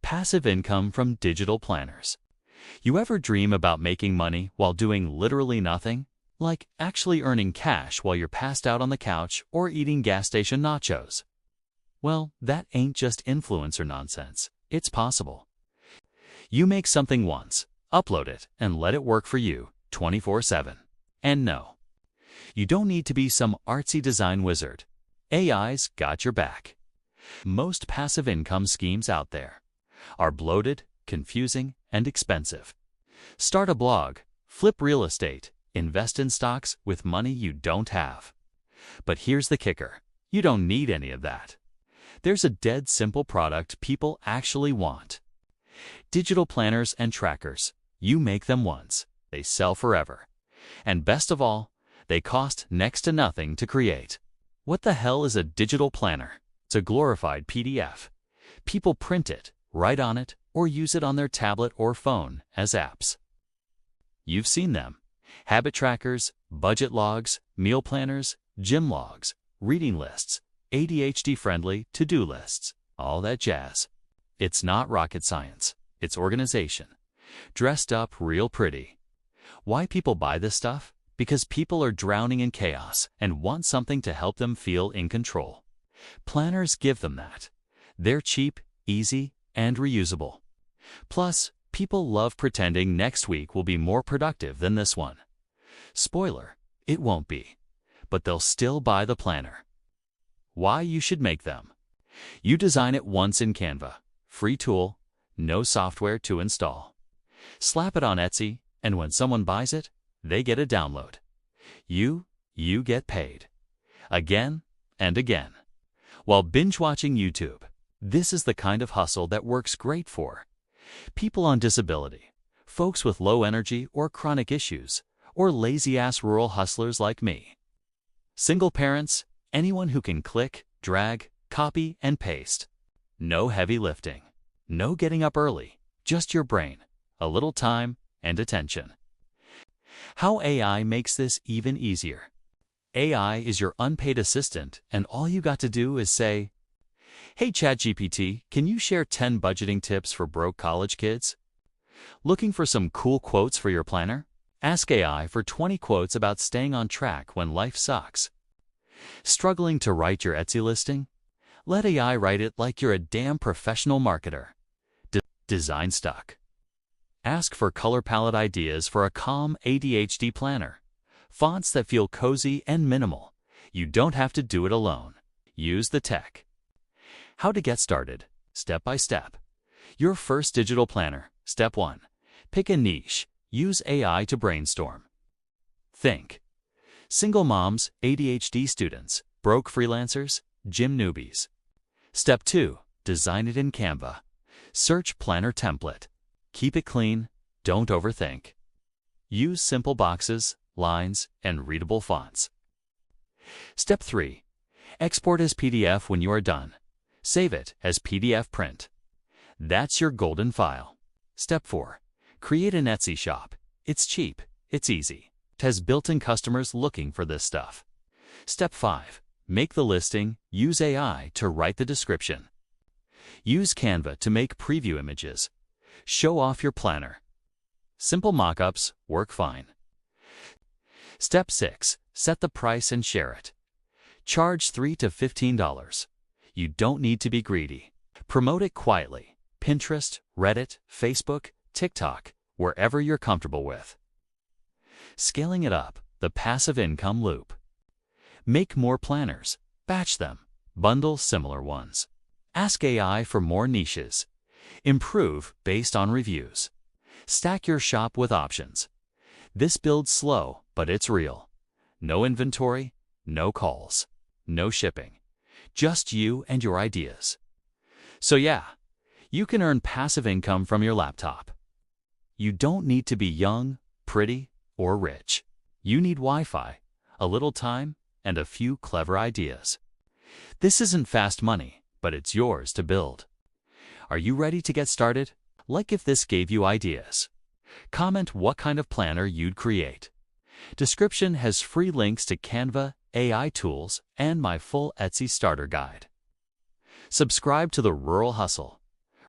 Passive income from digital planners. You ever dream about making money while doing literally nothing? Like actually earning cash while you're passed out on the couch or eating gas station nachos? Well, that ain't just influencer nonsense. It's possible. You make something once, upload it, and let it work for you 24/7. And no, you don't need to be some artsy design wizard. AI's got your back. Most passive income schemes out there are bloated, confusing, and expensive. Start a blog, flip real estate, invest in stocks with money you don't have. But here's the kicker. You don't need any of that. There's a dead simple product people actually want. Digital planners and trackers. You make them once. They sell forever. And best of all, they cost next to nothing to create. What the hell is a digital planner? It's a glorified PDF. People print it, write on it, or use it on their tablet or phone as apps. You've seen them. Habit trackers, budget logs, meal planners, gym logs, reading lists, ADHD-friendly to-do lists, all that jazz. It's not rocket science. It's organization. Dressed up real pretty. Why people buy this stuff? Because people are drowning in chaos and want something to help them feel in control. Planners give them that. They're cheap, easy, and reusable. Plus, people love pretending next week will be more productive than this one. Spoiler, it won't be. But they'll still buy the planner. Why you should make them. You design it once in Canva. Free tool, no software to install. Slap it on Etsy, and when someone buys it, they get a download. You get paid. Again and again. While binge-watching YouTube. This is the kind of hustle that works great for people on disability, folks with low energy or chronic issues, or lazy-ass rural hustlers like me. Single parents, anyone who can click, drag, copy, and paste. No heavy lifting. No getting up early. Just your brain, a little time, and attention. How AI makes this even easier. AI is your unpaid assistant, and all you got to do is say, "Hey ChatGPT, can you share 10 budgeting tips for broke college kids?" Looking for some cool quotes for your planner? Ask AI for 20 quotes about staying on track when life sucks. Struggling to write your Etsy listing? Let AI write it like you're a damn professional marketer. Design stuck. Ask for color palette ideas for a calm ADHD planner. Fonts that feel cozy and minimal. You don't have to do it alone. Use the tech. How to get started, step by step. Your first digital planner, step 1. Pick a niche. Use AI to brainstorm. Think. Single moms, ADHD students, broke freelancers, gym newbies. Step 2. Design it in Canva. Search planner template. Keep it clean. Don't overthink. Use simple boxes, lines, and readable fonts. Step 3. Export as PDF when you are done. Save it as PDF print. That's your golden file. Step 4. Create an Etsy shop. It's cheap. It's easy. It has built-in customers looking for this stuff. Step 5. Make the listing. Use AI to write the description. Use Canva to make preview images. Show off your planner. Simple mockups work fine. Step 6. Set the price and share it. Charge $3 to $15. You don't need to be greedy. Promote it quietly. Pinterest, Reddit, Facebook, TikTok, wherever you're comfortable with. Scaling it up, the passive income loop. Make more planners. Batch them. Bundle similar ones. Ask AI for more niches. Improve based on reviews. Stack your shop with options. This builds slow, but it's real. No inventory, no calls, no shipping. Just you and your ideas. So yeah, you can earn passive income from your laptop. You don't need to be young, pretty, or rich. You need Wi-Fi, a little time, and a few clever ideas. This isn't fast money, but it's yours to build. Are you ready to get started? Like if this gave you ideas. Comment what kind of planner you'd create. Description has free links to Canva, AI tools, and my full Etsy starter guide. Subscribe to The Rural Hustle.